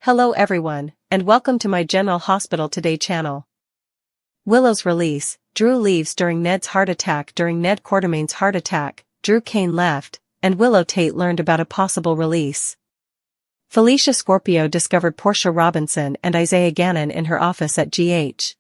Hello everyone, and welcome to my General Hospital Today channel. Willow's release. Drew leaves during Ned's heart attack. During Ned Quartermaine's heart attack, Drew Cain left, and Willow Tate learned about a possible release. Felicia Scorpio discovered Portia Robinson and Isaiah Gannon in her office at GH.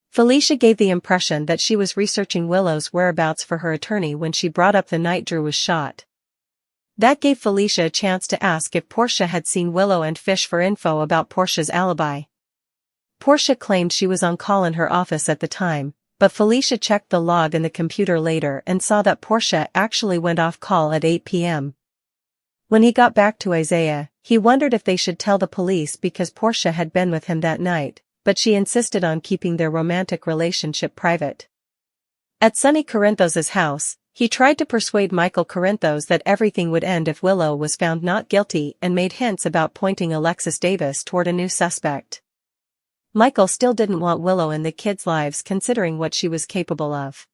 Felicia gave the impression that she was researching Willow's whereabouts for her attorney when she brought up the night Drew was shot. That gave Felicia a chance to ask if Portia had seen Willow and fish for info about Portia's alibi. Portia claimed she was on call in her office at the time, but Felicia checked the log in the computer later and saw that Portia actually went off call at 8 p.m. When he got back to Isaiah, he wondered if they should tell the police because Portia had been with him that night, but she insisted on keeping their romantic relationship private. At Sonny Corinthos' house, he tried to persuade Michael Corinthos that everything would end if Willow was found not guilty and made hints about pointing Alexis Davis toward a new suspect. Michael still didn't want Willow in the kids' lives considering what she was capable of.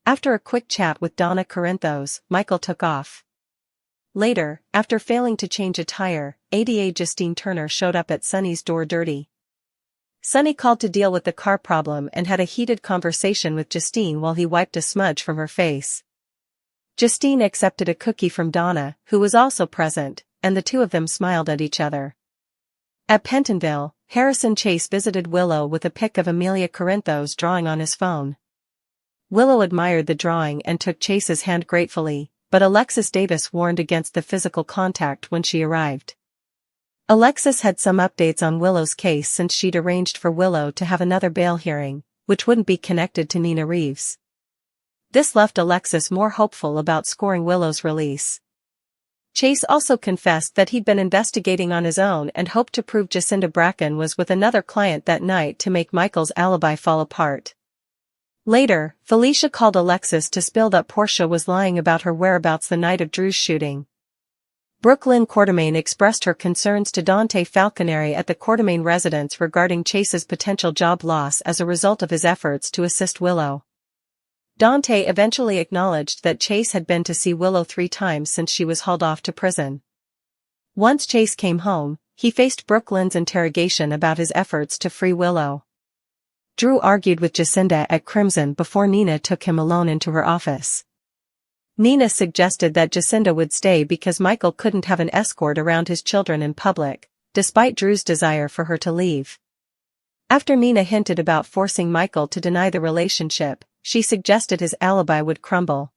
After a quick chat with Donna Corinthos, Michael took off. Later, after failing to change a tire, ADA Justine Turner showed up at Sonny's door dirty. Sonny called to deal with the car problem and had a heated conversation with Justine while he wiped a smudge from her face. Justine accepted a cookie from Donna, who was also present, and the two of them smiled at each other. At Pentonville, Harrison Chase visited Willow with a pic of Amelia Corinthos drawing on his phone. Willow admired the drawing and took Chase's hand gratefully, but Alexis Davis warned against the physical contact when she arrived. Alexis had some updates on Willow's case since she'd arranged for Willow to have another bail hearing, which wouldn't be connected to Nina Reeves. This left Alexis more hopeful about scoring Willow's release. Chase also confessed that he'd been investigating on his own and hoped to prove Jacinda Bracken was with another client that night to make Michael's alibi fall apart. Later, Felicia called Alexis to spill that Portia was lying about her whereabouts the night of Drew's shooting. Brook Lynn Quartermaine expressed her concerns to Dante Falconeri at the Quartermaine residence regarding Chase's potential job loss as a result of his efforts to assist Willow. Dante eventually acknowledged that Chase had been to see Willow 3 times since she was hauled off to prison. Once Chase came home, he faced Brook Lynn's interrogation about his efforts to free Willow. Drew argued with Jacinda at Crimson before Nina took him alone into her office. Nina suggested that Jacinda would stay because Michael couldn't have an escort around his children in public, despite Drew's desire for her to leave. After Nina hinted about forcing Michael to deny the relationship, she suggested his alibi would crumble.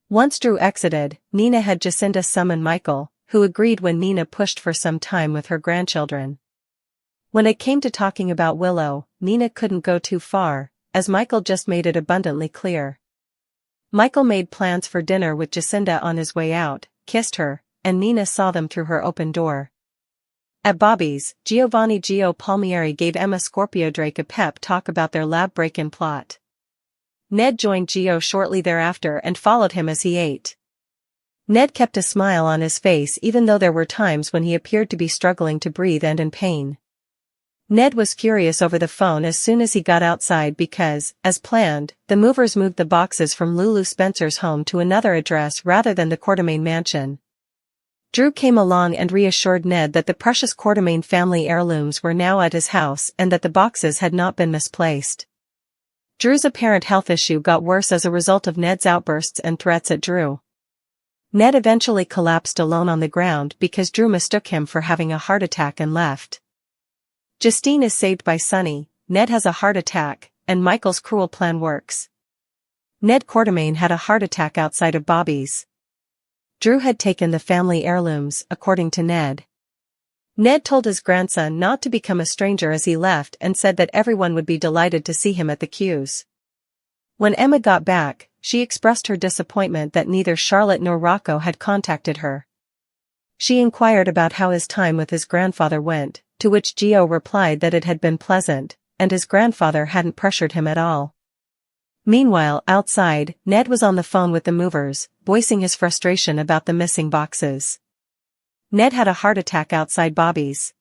Once Drew exited, Nina had Jacinda summon Michael, who agreed when Nina pushed for some time with her grandchildren. When it came to talking about Willow, Nina couldn't go too far, as Michael just made it abundantly clear. Michael made plans for dinner with Jacinda on his way out, kissed her, and Nina saw them through her open door. At Bobby's, Giovanni Gio Palmieri gave Emma Scorpio Drake a pep talk about their lab break-in plot. Ned joined Gio shortly thereafter and followed him as he ate. Ned kept a smile on his face even though there were times when he appeared to be struggling to breathe and in pain. Ned was furious over the phone as soon as he got outside because, as planned, the movers moved the boxes from Lulu Spencer's home to another address rather than the Quartermaine mansion. Drew came along and reassured Ned that the precious Quartermaine family heirlooms were now at his house and that the boxes had not been misplaced. Drew's apparent health issue got worse as a result of Ned's outbursts and threats at Drew. Ned eventually collapsed alone on the ground because Drew mistook him for having a heart attack and left. Justine is saved by Sonny, Ned has a heart attack, and Michael's cruel plan works. Ned Quartermaine had a heart attack outside of Bobby's. Drew had taken the family heirlooms, according to Ned. Ned told his grandson not to become a stranger as he left and said that everyone would be delighted to see him at the Q's. When Emma got back, she expressed her disappointment that neither Charlotte nor Rocco had contacted her. She inquired about how his time with his grandfather went, to which Gio replied that it had been pleasant, and his grandfather hadn't pressured him at all. Meanwhile, outside, Ned was on the phone with the movers, voicing his frustration about the missing boxes. Ned had a heart attack outside Bobby's.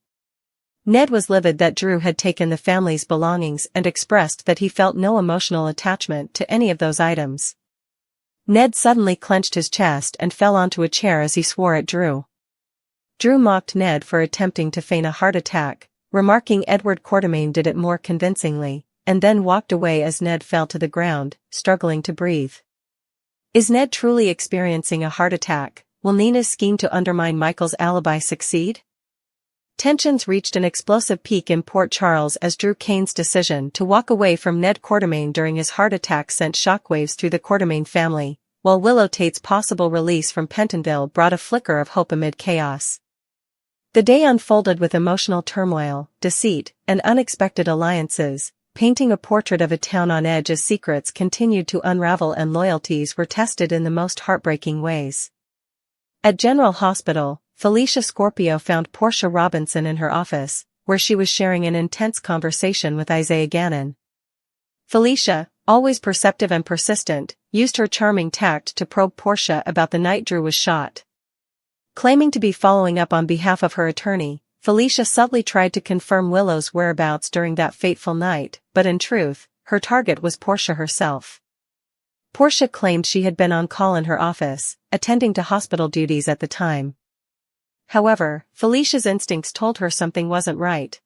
Ned was livid that Drew had taken the family's belongings and expressed that he felt no emotional attachment to any of those items. Ned suddenly clenched his chest and fell onto a chair as he swore at Drew. Drew mocked Ned for attempting to feign a heart attack, remarking Edward Quartermaine did it more convincingly, and then walked away as Ned fell to the ground, struggling to breathe. Is Ned truly experiencing a heart attack? Will Nina's scheme to undermine Michael's alibi succeed? Tensions reached an explosive peak in Port Charles as Drew Kane's decision to walk away from Ned Quartermaine during his heart attack sent shockwaves through the Quartermaine family, while Willow Tate's possible release from Pentonville brought a flicker of hope amid chaos. The day unfolded with emotional turmoil, deceit, and unexpected alliances, painting a portrait of a town on edge as secrets continued to unravel and loyalties were tested in the most heartbreaking ways. At General Hospital, Felicia Scorpio found Portia Robinson in her office, where she was sharing an intense conversation with Isaiah Gannon. Felicia, always perceptive and persistent, used her charming tact to probe Portia about the night Drew was shot. Claiming to be following up on behalf of her attorney, Felicia subtly tried to confirm Willow's whereabouts during that fateful night, but in truth, her target was Portia herself. Portia claimed she had been on call in her office, attending to hospital duties at the time. However, Felicia's instincts told her something wasn't right.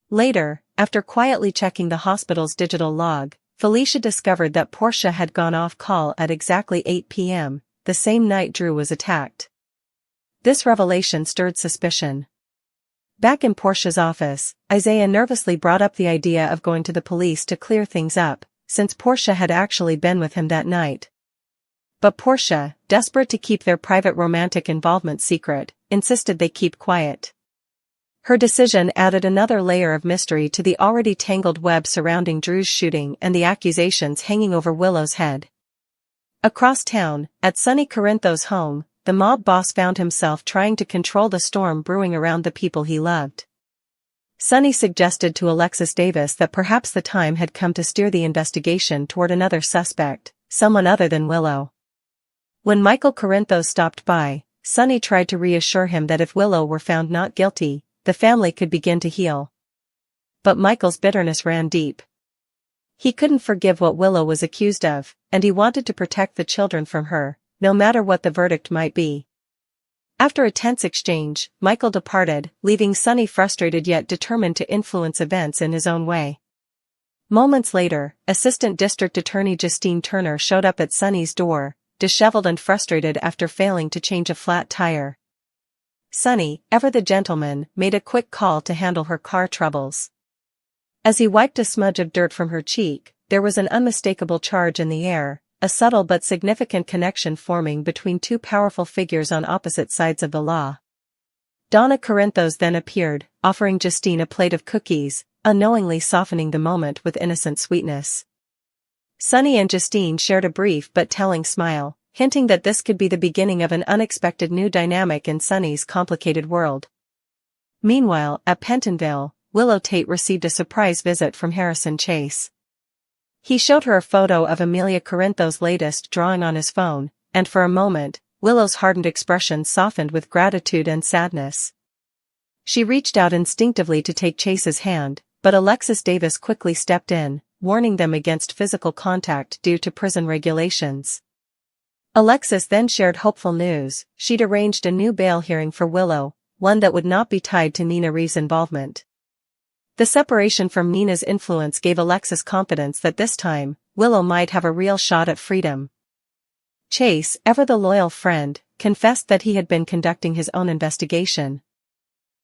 Later, after quietly checking the hospital's digital log, Felicia discovered that Portia had gone off call at exactly 8 p.m., the same night Drew was attacked. This revelation stirred suspicion. Back in Portia's office, Isaiah nervously brought up the idea of going to the police to clear things up, since Portia had actually been with him that night. But Portia, desperate to keep their private romantic involvement secret, insisted they keep quiet. Her decision added another layer of mystery to the already tangled web surrounding Drew's shooting and the accusations hanging over Willow's head. Across town, at Sonny Corinthos' home, the mob boss found himself trying to control the storm brewing around the people he loved. Sonny suggested to Alexis Davis that perhaps the time had come to steer the investigation toward another suspect, someone other than Willow. When Michael Corinthos stopped by, Sonny tried to reassure him that if Willow were found not guilty, the family could begin to heal. But Michael's bitterness ran deep. He couldn't forgive what Willow was accused of, and he wanted to protect the children from her, no matter what the verdict might be. After a tense exchange, Michael departed, leaving Sonny frustrated yet determined to influence events in his own way. Moments later, Assistant District Attorney Justine Turner showed up at Sonny's door, disheveled and frustrated after failing to change a flat tire. Sonny, ever the gentleman, made a quick call to handle her car troubles. As he wiped a smudge of dirt from her cheek, there was an unmistakable charge in the air, a subtle but significant connection forming between two powerful figures on opposite sides of the law. Donna Corinthos then appeared, offering Justine a plate of cookies, unknowingly softening the moment with innocent sweetness. Sonny and Justine shared a brief but telling smile, hinting that this could be the beginning of an unexpected new dynamic in Sonny's complicated world. Meanwhile, at Pentonville, Willow Tate received a surprise visit from Harrison Chase. He showed her a photo of Amelia Corinthos' latest drawing on his phone, and for a moment, Willow's hardened expression softened with gratitude and sadness. She reached out instinctively to take Chase's hand, but Alexis Davis quickly stepped in, warning them against physical contact due to prison regulations. Alexis then shared hopeful news: she'd arranged a new bail hearing for Willow, one that would not be tied to Nina Reeves' involvement. The separation from Nina's influence gave Alexis confidence that this time, Willow might have a real shot at freedom. Chase, ever the loyal friend, confessed that he had been conducting his own investigation.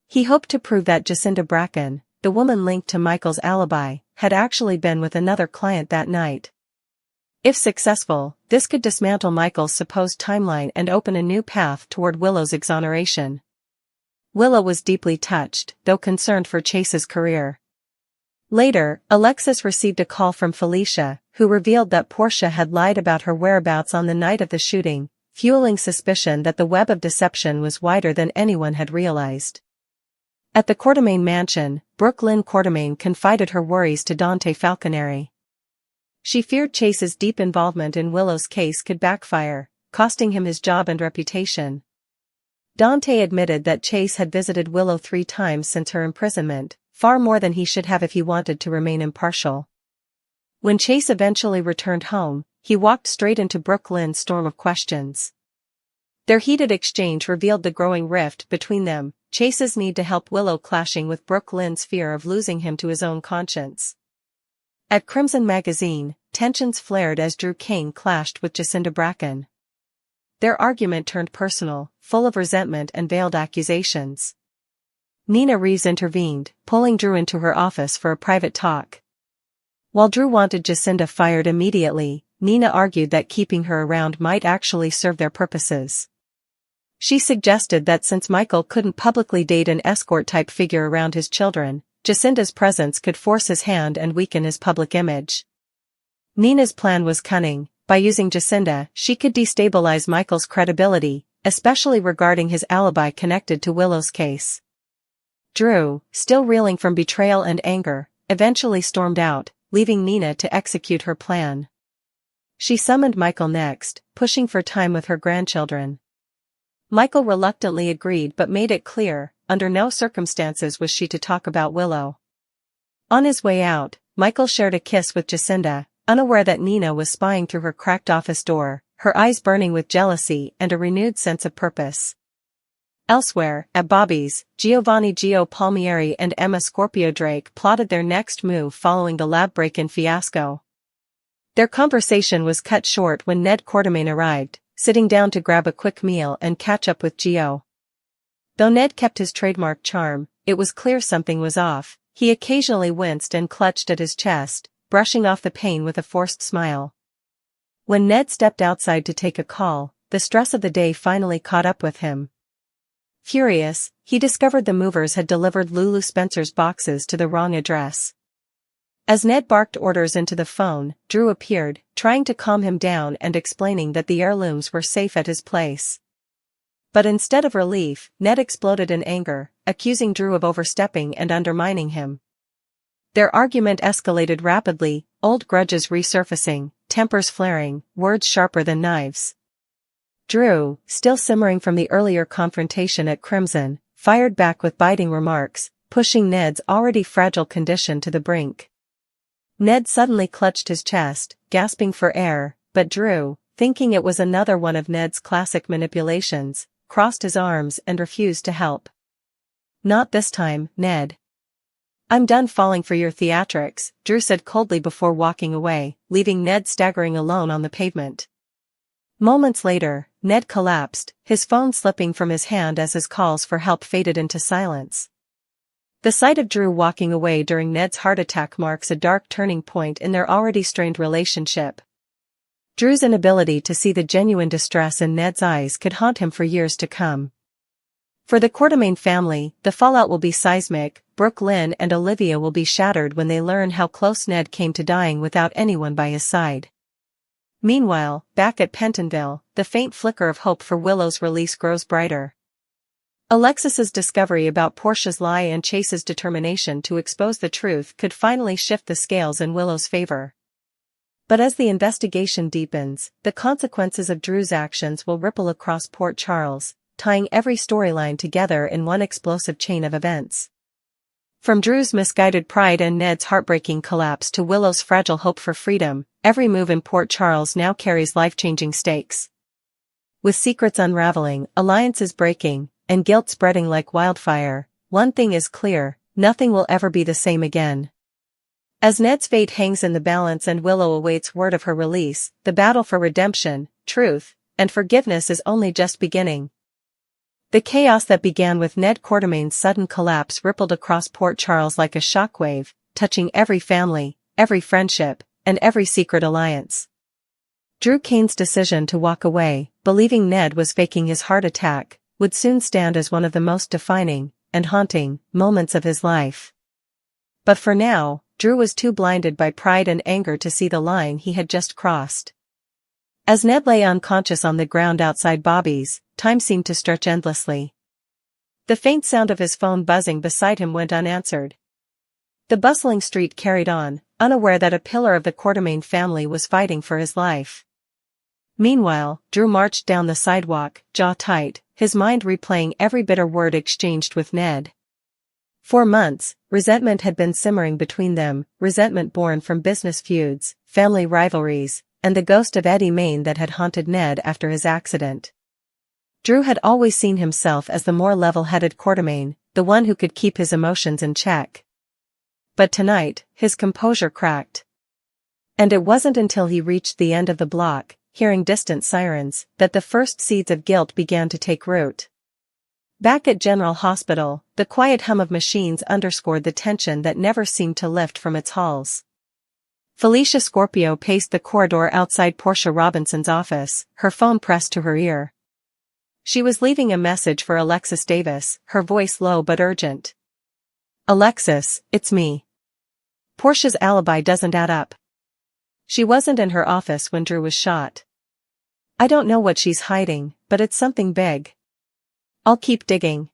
He hoped to prove that Jacinda Bracken, the woman linked to Michael's alibi, had actually been with another client that night. If successful, this could dismantle Michael's supposed timeline and open a new path toward Willow's exoneration. Willow was deeply touched, though concerned for Chase's career. Later, Alexis received a call from Felicia, who revealed that Portia had lied about her whereabouts on the night of the shooting, fueling suspicion that the web of deception was wider than anyone had realized. At the Quartermaine mansion, Brook Lynn Quartermaine confided her worries to Dante Falconeri. She feared Chase's deep involvement in Willow's case could backfire, costing him his job and reputation. Dante admitted that Chase had visited Willow 3 times since her imprisonment, far more than he should have if he wanted to remain impartial. When Chase eventually returned home, he walked straight into Brook Lynn's storm of questions. Their heated exchange revealed the growing rift between them, Chase's need to help Willow clashing with Brook Lynn's fear of losing him to his own conscience. At Crimson Magazine, tensions flared as Drew Cain clashed with Jacinda Bracken. Their argument turned personal, full of resentment and veiled accusations. Nina Reeves intervened, pulling Drew into her office for a private talk. While Drew wanted Jacinda fired immediately, Nina argued that keeping her around might actually serve their purposes. She suggested that since Michael couldn't publicly date an escort-type figure around his children, Jacinda's presence could force his hand and weaken his public image. Nina's plan was cunning. By using Jacinda, she could destabilize Michael's credibility, especially regarding his alibi connected to Willow's case. Drew, still reeling from betrayal and anger, eventually stormed out, leaving Nina to execute her plan. She summoned Michael next, pushing for time with her grandchildren. Michael reluctantly agreed but made it clear, under no circumstances was she to talk about Willow. On his way out, Michael shared a kiss with Jacinda, unaware that Nina was spying through her cracked office door, her eyes burning with jealousy and a renewed sense of purpose. Elsewhere, at Bobby's, Giovanni Gio Palmieri and Emma Scorpio Drake plotted their next move following the lab break-in fiasco. Their conversation was cut short when Ned Quartermaine arrived, sitting down to grab a quick meal and catch up with Gio. Though Ned kept his trademark charm, it was clear something was off. He occasionally winced and clutched at his chest, brushing off the pain with a forced smile. When Ned stepped outside to take a call, the stress of the day finally caught up with him. Furious, he discovered the movers had delivered Lulu Spencer's boxes to the wrong address. As Ned barked orders into the phone, Drew appeared, trying to calm him down and explaining that the heirlooms were safe at his place. But instead of relief, Ned exploded in anger, accusing Drew of overstepping and undermining him. Their argument escalated rapidly, old grudges resurfacing, tempers flaring, words sharper than knives. Drew, still simmering from the earlier confrontation at Crimson, fired back with biting remarks, pushing Ned's already fragile condition to the brink. Ned suddenly clutched his chest, gasping for air, but Drew, thinking it was another one of Ned's classic manipulations, crossed his arms and refused to help. "Not this time, Ned. I'm done falling for your theatrics," Drew said coldly before walking away, leaving Ned staggering alone on the pavement. Moments later, Ned collapsed, his phone slipping from his hand as his calls for help faded into silence. The sight of Drew walking away during Ned's heart attack marks a dark turning point in their already strained relationship. Drew's inability to see the genuine distress in Ned's eyes could haunt him for years to come. For the Quartermaine family, the fallout will be seismic. Brook Lynn and Olivia will be shattered when they learn how close Ned came to dying without anyone by his side. Meanwhile, back at Pentonville, the faint flicker of hope for Willow's release grows brighter. Alexis's discovery about Portia's lie and Chase's determination to expose the truth could finally shift the scales in Willow's favor. But as the investigation deepens, the consequences of Drew's actions will ripple across Port Charles, tying every storyline together in one explosive chain of events. From Drew's misguided pride and Ned's heartbreaking collapse to Willow's fragile hope for freedom, every move in Port Charles now carries life-changing stakes. With secrets unraveling, alliances breaking, and guilt spreading like wildfire, one thing is clear: nothing will ever be the same again. As Ned's fate hangs in the balance and Willow awaits word of her release, the battle for redemption, truth, and forgiveness is only just beginning. The chaos that began with Ned Quartermaine's sudden collapse rippled across Port Charles like a shockwave, touching every family, every friendship, and every secret alliance. Drew Cain's decision to walk away, believing Ned was faking his heart attack, would soon stand as one of the most defining and haunting moments of his life. But for now, Drew was too blinded by pride and anger to see the line he had just crossed. As Ned lay unconscious on the ground outside Bobby's, time seemed to stretch endlessly. The faint sound of his phone buzzing beside him went unanswered. The bustling street carried on, unaware that a pillar of the Quartermaine family was fighting for his life. Meanwhile, Drew marched down the sidewalk, jaw tight, his mind replaying every bitter word exchanged with Ned. For months, resentment had been simmering between them, resentment born from business feuds, family rivalries, and the ghost of Eddie Main that had haunted Ned after his accident. Drew had always seen himself as the more level-headed Quartermaine, the one who could keep his emotions in check. But tonight, his composure cracked. And it wasn't until he reached the end of the block, hearing distant sirens, that the first seeds of guilt began to take root. Back at General Hospital, the quiet hum of machines underscored the tension that never seemed to lift from its halls. Felicia Scorpio paced the corridor outside Portia Robinson's office, her phone pressed to her ear. She was leaving a message for Alexis Davis, her voice low but urgent. "Alexis, it's me. Portia's alibi doesn't add up. She wasn't in her office when Drew was shot. I don't know what she's hiding, but it's something big. I'll keep digging."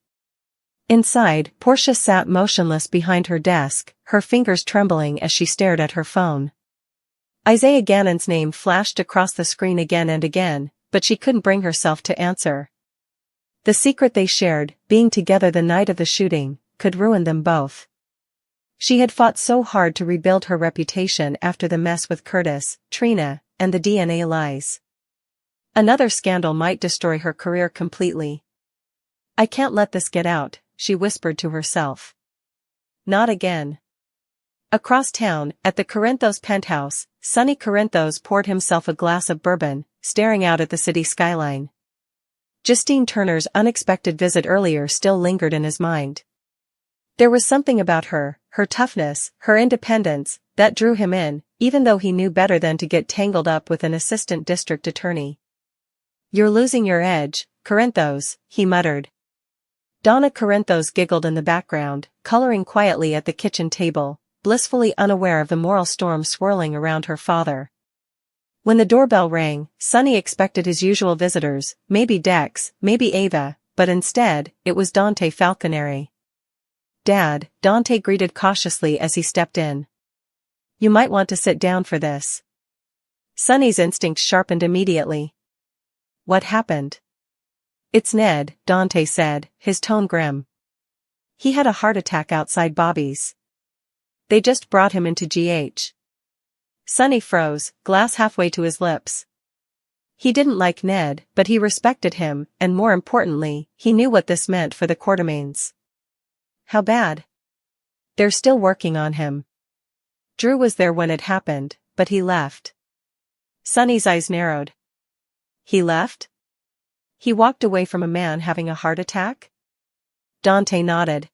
Inside, Portia sat motionless behind her desk, her fingers trembling as she stared at her phone. Isaiah Gannon's name flashed across the screen again and again, but she couldn't bring herself to answer. The secret they shared, being together the night of the shooting, could ruin them both. She had fought so hard to rebuild her reputation after the mess with Curtis, Trina, and the DNA lies. Another scandal might destroy her career completely. "I can't let this get out," she whispered to herself. Not again. Across town, at the Corinthos penthouse, Sonny Corinthos poured himself a glass of bourbon, staring out at the city skyline. Justine Turner's unexpected visit earlier still lingered in his mind. There was something about her toughness, her independence, that drew him in, even though he knew better than to get tangled up with an assistant district attorney. "You're losing your edge, Corinthos," he muttered. Donna Corinthos giggled in the background, coloring quietly at the kitchen table, blissfully unaware of the moral storm swirling around her father. When the doorbell rang, Sonny expected his usual visitors, maybe Dex, maybe Ava, but instead, it was Dante Falconeri. "Dad," Dante greeted cautiously as he stepped in. "You might want to sit down for this." Sonny's instinct sharpened immediately. "What happened?" "It's Ned," Dante said, his tone grim. "He had a heart attack outside Bobby's. They just brought him into GH." Sonny froze, glass halfway to his lips. He didn't like Ned, but he respected him, and more importantly, he knew what this meant for the Quartermaines. "How bad?" "They're still working on him. Drew was there when it happened, but he left." Sonny's eyes narrowed. "He left? He walked away from a man having a heart attack?" Dante nodded.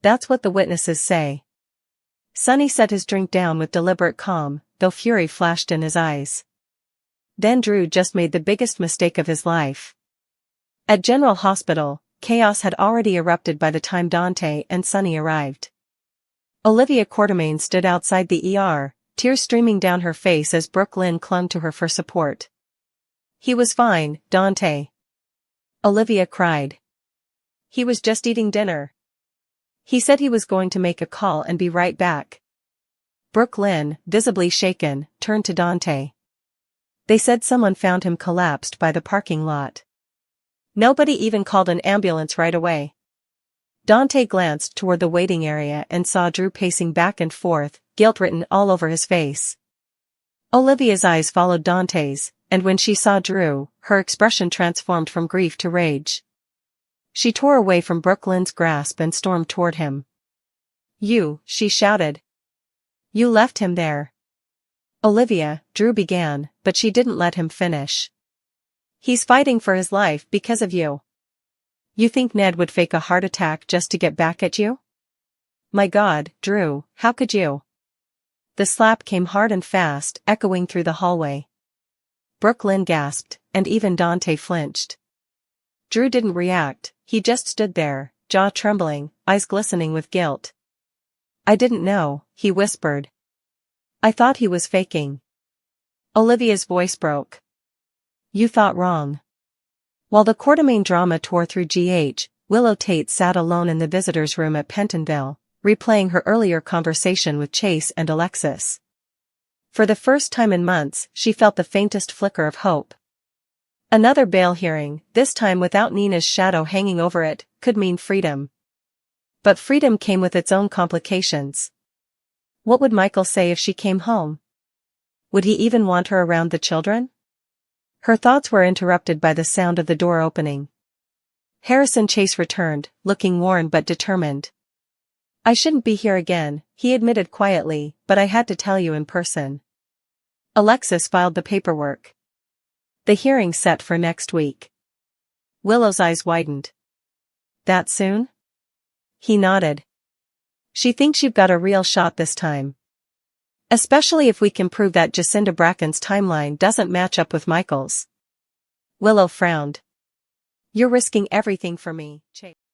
"That's what the witnesses say." Sonny set his drink down with deliberate calm, though fury flashed in his eyes. Then Drew just made the biggest mistake of his life. At General Hospital, chaos had already erupted by the time Dante and Sonny arrived. Olivia Quartermaine stood outside the ER, tears streaming down her face as Brook Lynn clung to her for support. "He was fine, Dante," Olivia cried. "He was just eating dinner. He said he was going to make a call and be right back." Brook Lynn, visibly shaken, turned to Dante. "They said someone found him collapsed by the parking lot. Nobody even called an ambulance right away." Dante glanced toward the waiting area and saw Drew pacing back and forth, guilt written all over his face. Olivia's eyes followed Dante's, and when she saw Drew, her expression transformed from grief to rage. She tore away from Brook Lynn's grasp and stormed toward him. "You," she shouted. "You left him there." "Olivia," Drew began, but she didn't let him finish. "He's fighting for his life because of you. You think Ned would fake a heart attack just to get back at you? My God, Drew, how could you?" The slap came hard and fast, echoing through the hallway. Brook Lynn gasped, and even Dante flinched. Drew didn't react, he just stood there, jaw trembling, eyes glistening with guilt. "I didn't know," he whispered. "I thought he was faking." Olivia's voice broke. "You thought wrong." While the Quartermaine drama tore through GH, Willow Tate sat alone in the visitors' room at Pentonville, replaying her earlier conversation with Chase and Alexis. For the first time in months, she felt the faintest flicker of hope. Another bail hearing, this time without Nina's shadow hanging over it, could mean freedom. But freedom came with its own complications. What would Michael say if she came home? Would he even want her around the children? Her thoughts were interrupted by the sound of the door opening. Harrison Chase returned, looking worn but determined. "I shouldn't be here again," he admitted quietly, "but I had to tell you in person." Alexis filed the paperwork. "The hearing's set for next week." Willow's eyes widened. "That soon?" He nodded. "She thinks you've got a real shot this time. Especially if we can prove that Jacinda Bracken's timeline doesn't match up with Michael's." Willow frowned. "You're risking everything for me, Chase."